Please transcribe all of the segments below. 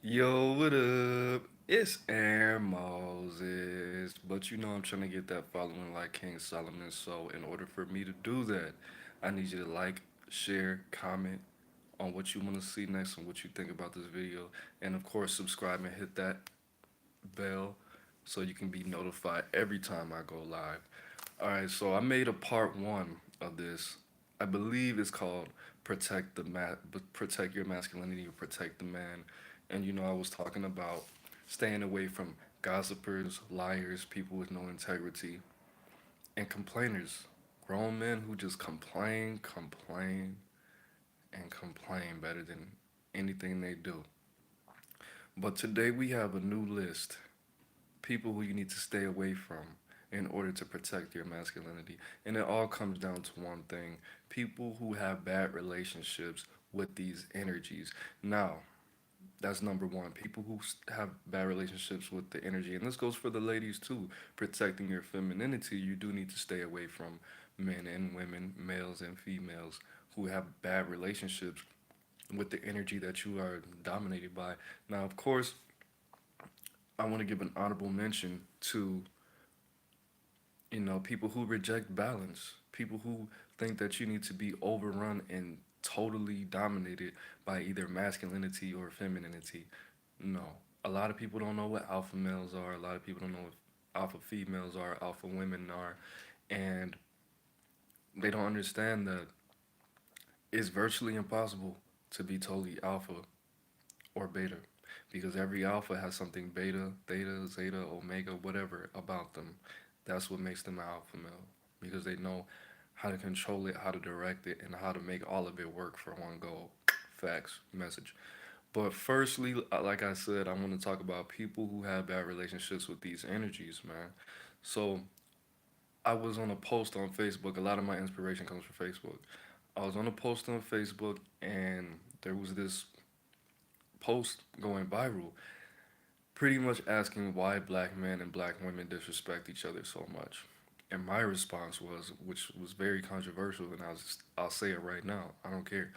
Yo, what up? It's Aaron Moses, but you know I'm trying to get that following like King Solomon. So, in order for me to do that, I need you to like, share, comment on what you want to see next and what you think about this video, and of course, subscribe and hit that bell so you can be notified every time I go live. All right, so I made a part one of this. I believe it's called protect your masculinity or protect the man. And I was talking about staying away from gossipers, liars, people with no integrity, and complainers. Grown men who just complain, complain, and complain better than anything they do. But today we have a new list. People who you need to stay away from in order to protect your masculinity. And it all comes down to one thing: people who have bad relationships with these energies. Now, that's number one. People who have bad relationships with the energy. And this goes for the ladies too. Protecting your femininity, you do need to stay away from men and women, males and females who have bad relationships with the energy that you are dominated by. Now, of course, I want to give an honorable mention to people who reject balance, people who think that you need to be overrun and totally dominated by either masculinity or femininity. No. A lot of people don't know what alpha males are. A lot of people don't know what alpha females are, alpha women are. And they don't understand that it's virtually impossible to be totally alpha or beta because every alpha has something beta, theta, zeta, omega, whatever about them. That's what makes them an alpha male because they know how to control it, how to direct it, and how to make all of it work for one goal. Facts, message. But firstly, like I said, I want to talk about people who have bad relationships with these energies, man. So I was on a post on Facebook. A lot of my inspiration comes from Facebook. I was on a post on Facebook, and there was this post going viral, pretty much asking why black men and black women disrespect each other so much. And my response was, which was very controversial, and I'll say it right now. I don't care.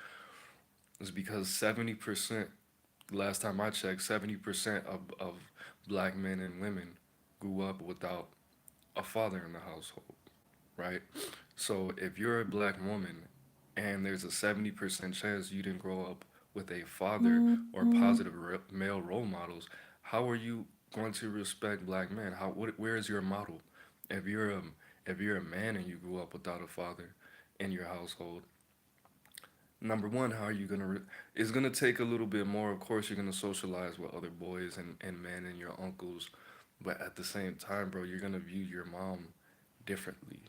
It's because 70%, last time I checked, 70% of black men and women grew up without a father in the household, right? So if you're a black woman and there's a 70% chance you didn't grow up with a father or positive male role models, how are you going to respect black men? Where is your model? If you're a if you're a man and you grew up without a father in your household, number one, how are you gonna? It's gonna take a little bit more. Of course, you're gonna socialize with other boys and men and your uncles, but at the same time, bro, you're gonna view your mom differently,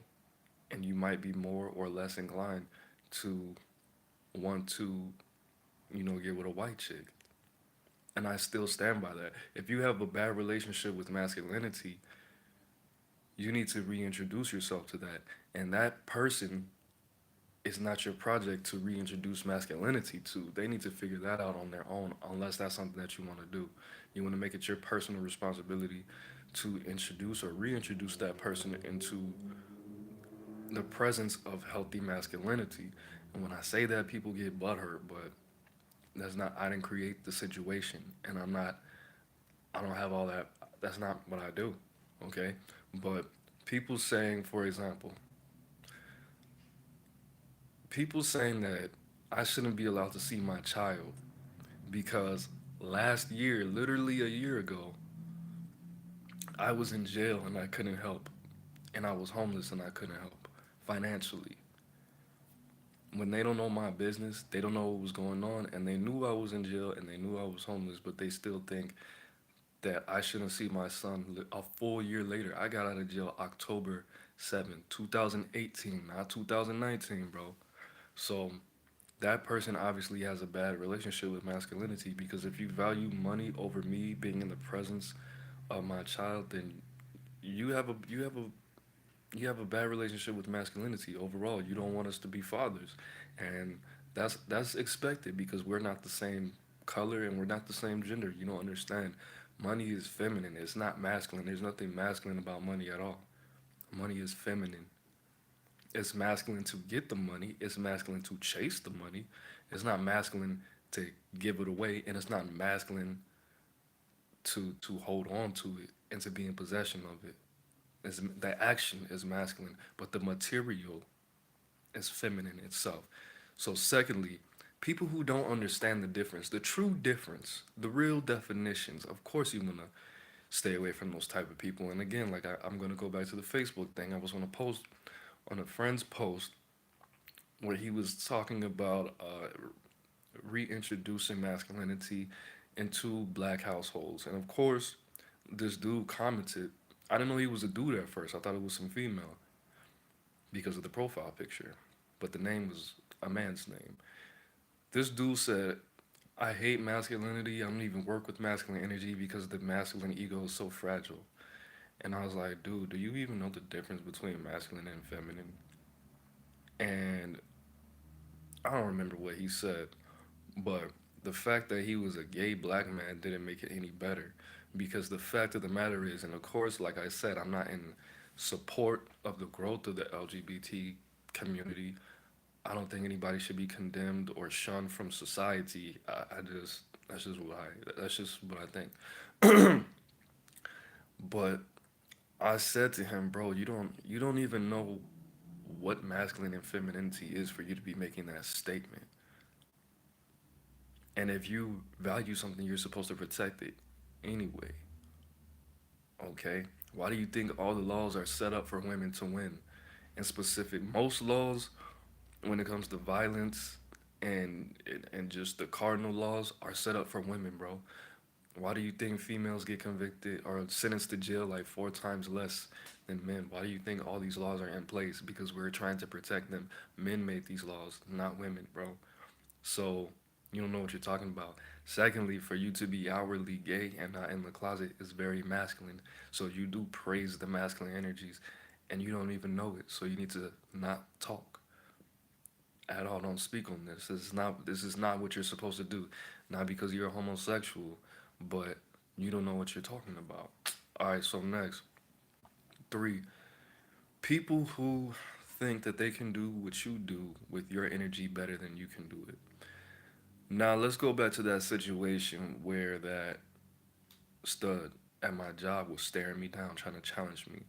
and you might be more or less inclined to want to, get with a white chick. And I still stand by that. If you have a bad relationship with masculinity, you need to reintroduce yourself to that. And that person is not your project to reintroduce masculinity to. They need to figure that out on their own, unless that's something that you want to do. You want to make it your personal responsibility to introduce or reintroduce that person into the presence of healthy masculinity. And when I say that, people get butthurt, but that's not, I didn't create the situation, and I don't have all that. That's not what I do, okay? But people saying, for example, people saying that I shouldn't be allowed to see my child because last year, literally a year ago, I was in jail and I couldn't help, and I was homeless and I couldn't help financially. When they don't know my business, they don't know what was going on, and they knew I was in jail and they knew I was homeless, but they still think that I shouldn't see my son a full year later. I got out of jail October 7th, 2018, not 2019, bro. So that person obviously has a bad relationship with masculinity because if you value money over me being in the presence of my child, then you have a you have a you have a bad relationship with masculinity overall. You don't want us to be fathers, and that's expected because we're not the same color and we're not the same gender. You don't understand. Money is feminine. It's not masculine. There's nothing masculine about money at all. Money is feminine. It's masculine to get the money. It's masculine to chase the money. It's not masculine to give it away, and it's not masculine. to hold on to it and to be in possession of it. Is the action is masculine, but the material is feminine itself. So, secondly, people who don't understand the difference, the true difference, the real definitions, of course, you want to stay away from those type of people. And again, like I'm going to go back to the Facebook thing. I was on a post, on a friend's post, where he was talking about reintroducing masculinity into black households. And of course, this dude commented, I didn't know he was a dude at first. I thought it was some female because of the profile picture, but the name was a man's name. This dude said, I hate masculinity. I don't even work with masculine energy because the masculine ego is so fragile. And I was like, dude, do you even know the difference between masculine and feminine? And I don't remember what he said, but the fact that he was a gay black man didn't make it any better. Because the fact of the matter is, and of course, like I said, I'm not in support of the growth of the LGBT community. I don't think anybody should be condemned or shunned from society. I just that's just what I think. But I said to him, bro, you don't even know what masculine and femininity is for you to be making that statement. And if you value something, you're supposed to protect it anyway. Okay? Why do you think all the laws are set up for women to win? In specific, most laws, when it comes to violence and just the cardinal laws, are set up for women, bro. Why do you think females get convicted or sentenced to jail like 4 times less than men? Why do you think all these laws are in place? Because we're trying to protect them. Men made these laws, not women, bro. So you don't know what you're talking about. Secondly, for you to be outwardly gay and not in the closet is very masculine. So you do praise the masculine energies and you don't even know it. So you need to not talk at all. Don't speak on this. This is not what you're supposed to do. Not because you're a homosexual, but you don't know what you're talking about. All right, so next. Three, people who think that they can do what you do with your energy better than you can do it. Now let's go back to that situation where that stud at my job was staring me down, trying to challenge me.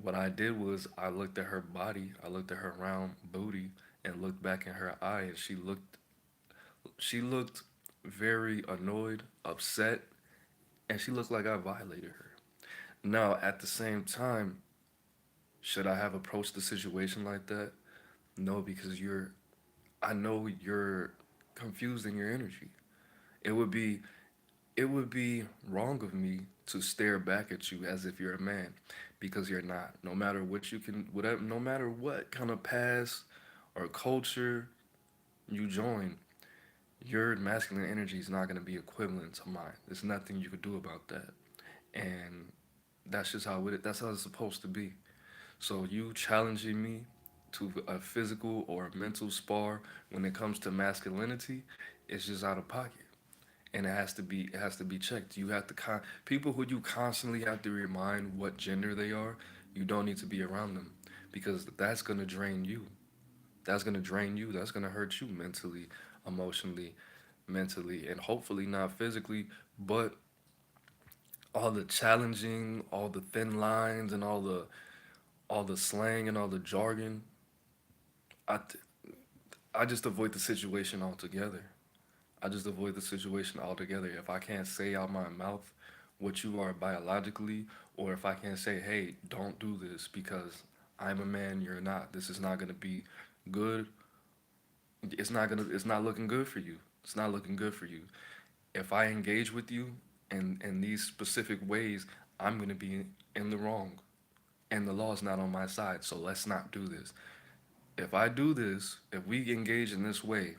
What I did was I looked at her body, I looked at her round booty, and looked back in her eye, and she looked very annoyed, upset, and she looked like I violated her. Now, at the same time, should I have approached the situation like that? No, because I know you're confused in your energy. It would be it would be wrong of me to stare back at you as if you're a man because you're not. No matter what you can whatever no matter what kind of past or culture you join, your masculine energy is not going to be equivalent to mine. There's nothing you could do about that. And that's how it's supposed to be. So you challenging me to a physical or a mental spar when it comes to masculinity is just out of pocket. And it has to be checked. You have to people who you constantly have to remind what gender they are, you don't need to be around them because that's going to drain you. That's going to drain you. That's going to hurt you mentally, emotionally, mentally, and hopefully not physically, but all the challenging, all the thin lines and all the slang and all the jargon, I th- I just avoid the situation altogether. I just avoid the situation altogether. If I can't say out my mouth what you are biologically, or if I can't say, hey, don't do this because I'm a man, you're not. This is not gonna be good. It's not looking good for you. It's not looking good for you. If I engage with you in these specific ways, I'm gonna be in the wrong. And the law is not on my side, so let's not do this. If I do this, if we engage in this way,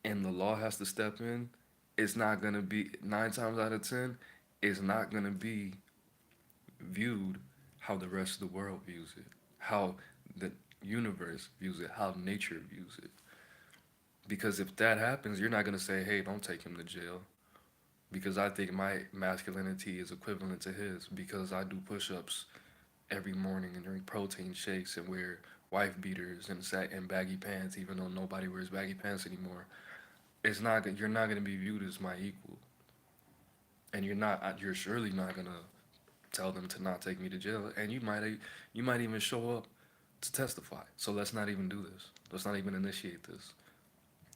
and the law has to step in, it's not gonna be 9 times out of 10, it's not gonna be viewed how the rest of the world views it, how the universe views it, how nature views it. Because if that happens, you're not gonna say, hey, don't take him to jail. Because I think my masculinity is equivalent to his because I do push ups every morning and drink protein shakes and wear wife beaters and baggy pants, even though nobody wears baggy pants anymore. You're not gonna be viewed as my equal. and you're surely not gonna tell them to not take me to jail, and you might even show up to testify. So let's not even do this. Let's not even initiate this.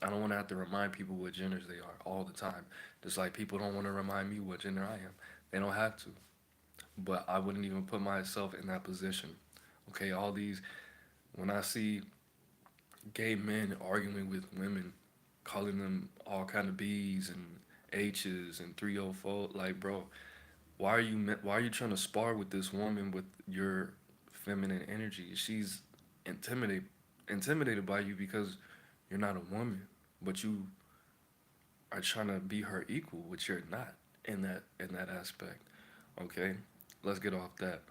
I don't want to have to remind people what genders they are all the time. Just like people don't want to remind me what gender I am. They don't have to. But I wouldn't even put myself in that position. Okay, all these when I see gay men arguing with women, calling them all kind of B's and H's and 304, like bro, why are you trying to spar with this woman with your feminine energy? She's intimidated intimidated by you because you're not a woman, but you are trying to be her equal, which you're not in that aspect. Okay, let's get off that.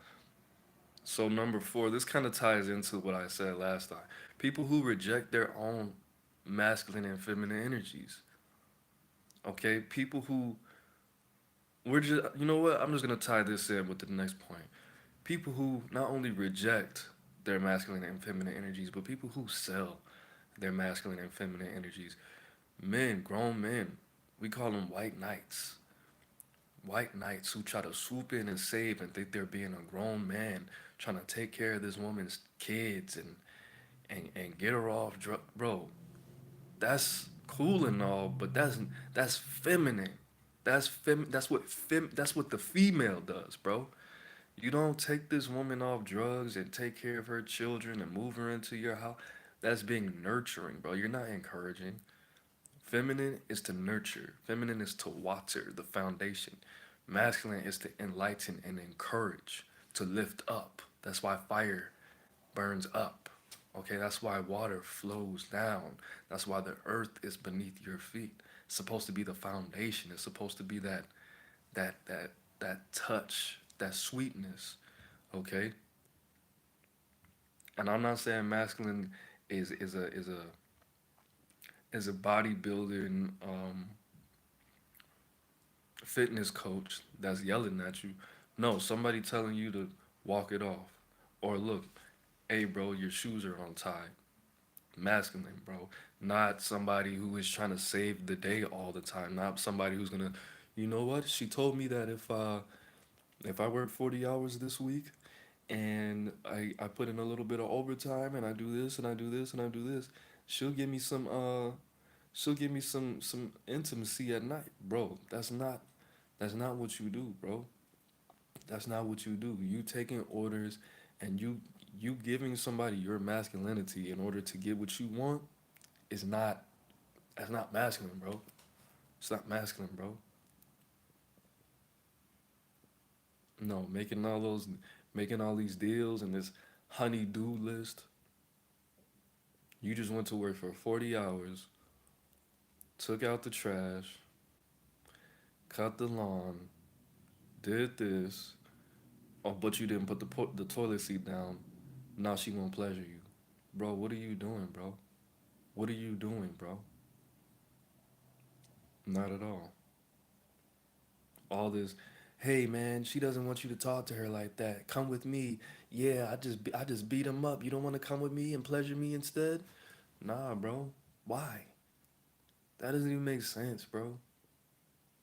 So number four, this kind of ties into what I said last time. People who reject their own masculine and feminine energies. Okay, people who we're just you know what? I'm just gonna tie this in with the next point. People who not only reject their masculine and feminine energies, but people who sell their masculine and feminine energies. Men, grown men, we call them white knights. White knights who try to swoop in and save and think they're being a grown man, trying to take care of this woman's kids and get her off drug. Bro, that's cool and all, but that's feminine. That's what the female does, bro. You don't take this woman off drugs and take care of her children and move her into your house. That's being nurturing, bro. You're not encouraging. Feminine is to nurture. Feminine is to water the foundation. Masculine is to enlighten and encourage, to lift up. That's why fire burns up. Okay, that's why water flows down. That's why the earth is beneath your feet. It's supposed to be the foundation. It's supposed to be that that that touch, that sweetness. Okay? And I'm not saying masculine is a bodybuilding fitness coach that's yelling at you. No, somebody telling you to walk it off. Or look, hey bro, your shoes are untied. Masculine, bro. Not somebody who is trying to save the day all the time. Not somebody who's gonna, you know what? She told me that if I work 40 hours this week and I put in a little bit of overtime and I do this and I do this and I do this, she'll give me she'll give me some intimacy at night. Bro, that's not what you do, bro. That's not what you do. You taking orders and you giving somebody your masculinity in order to get what you want is not that's not masculine, bro. It's not masculine, bro. No, making all these deals and this honey-do list. You just went to work for 40 hours, took out the trash, cut the lawn, did this, oh, but you didn't put the toilet seat down. Now she won't pleasure you. Bro, what are you doing, bro? What are you doing, bro? Not at all. All this, hey man, she doesn't want you to talk to her like that. Come with me. Yeah, I just beat him up. You don't want to come with me and pleasure me instead? Nah, bro. Why? That doesn't even make sense, bro.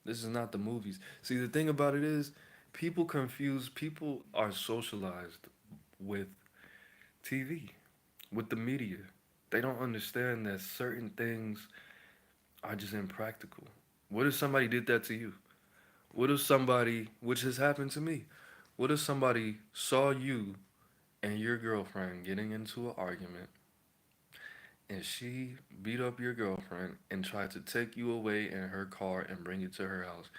This is not the movies. See, the thing about it is, people are socialized with TV, with the media. They don't understand that certain things are just impractical. What if somebody did that to you? What if somebody, which has happened to me, what if somebody saw you and your girlfriend getting into an argument and she beat up your girlfriend and tried to take you away in her car and bring you to her house?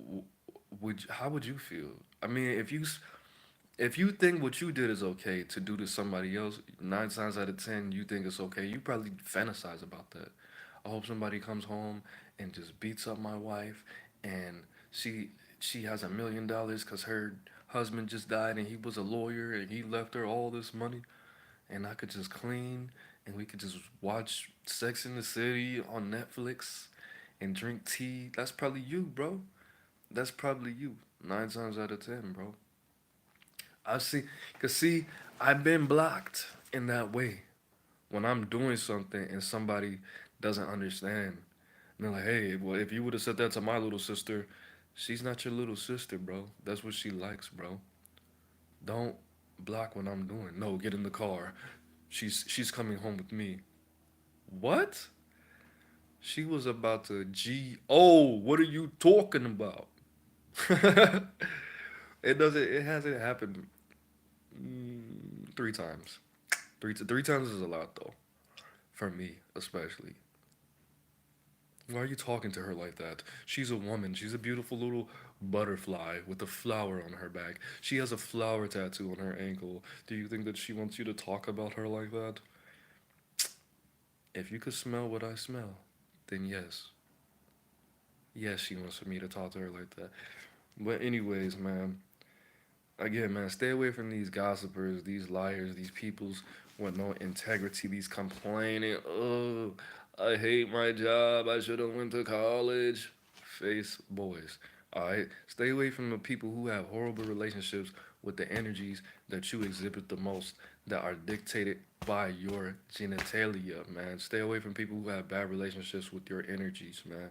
W- how would you feel? I mean, if you think what you did is okay to do to somebody else, 9 times out of 10 you think it's okay. You probably fantasize about that. I hope somebody comes home and just beats up my wife, and she she has $1 million because her husband just died and he was a lawyer and he left her all this money, and I could just clean and we could just watch Sex in the City on Netflix and drink tea. That's probably you, bro. That's probably you. 9 times out of 10, bro. I see, cause see, I've been blocked in that way when I'm doing something and somebody doesn't understand. And they're like, hey, well, if you would have said that to my little sister, She's not your little sister, bro. That's what she likes, bro. Don't block what I'm doing. No, get in the car. She's coming home with me. What? She was about to G. Oh, what are you talking about? It doesn't. It hasn't happened 3 times. Three times is a lot though, for me especially. Why are you talking to her like that? She's a woman. She's a beautiful little butterfly with a flower on her back. She has a flower tattoo on her ankle. Do you think that she wants you to talk about her like that? If you could smell what I smell, then yes. Yes, she wants me to talk to her like that. But anyways, man, again, man, stay away from these gossipers, these liars, these peoples with no integrity, these complaining, oh, I hate my job, I should have went to college. Face boys. Alright? Stay away from the people who have horrible relationships with the energies that you exhibit the most that are dictated by your genitalia, man. Stay away from people who have bad relationships with your energies, man.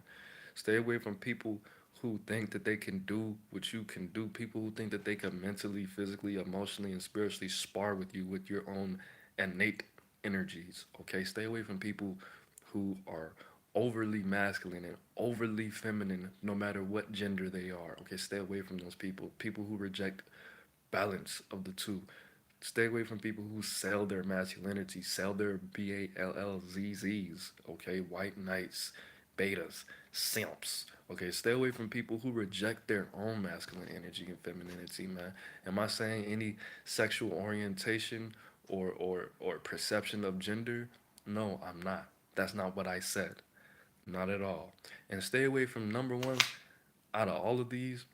Stay away from people who think that they can do what you can do. People who think that they can mentally, physically, emotionally, and spiritually spar with you with your own innate energies. Okay, stay away from people who are overly masculine and overly feminine, no matter what gender they are. Okay, stay away from those people. People who reject balance of the two. Stay away from people who sell their masculinity, sell their BALLZZs, okay? White knights, betas, simps. Okay, stay away from people who reject their own masculine energy and femininity, man. Am I saying any sexual orientation or perception of gender? No, I'm not. That's not what I said. Not at all. And stay away from number one out of all of these,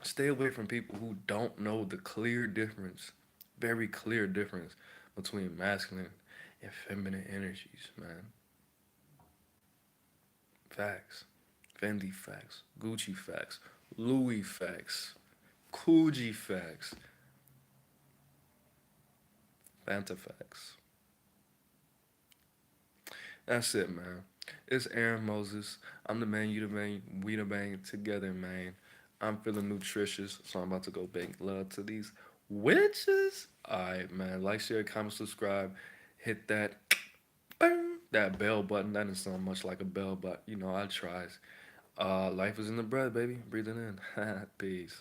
stay away from people who don't know the clear difference, very clear difference between masculine and feminine energies, man. Facts. Fendi facts. Gucci facts. Louis facts. Coogee facts. Fanta facts. That's it, man. It's Aaron Moses. I'm the man, you the man, we the man together, man. I'm feeling nutritious, so I'm about to go bake love to these witches. Alright, man. Like, share, comment, subscribe. Hit that bing, that bell button. That doesn't sound much like a bell, but I tries. Life is in the bread, baby. Breathe it in. Peace.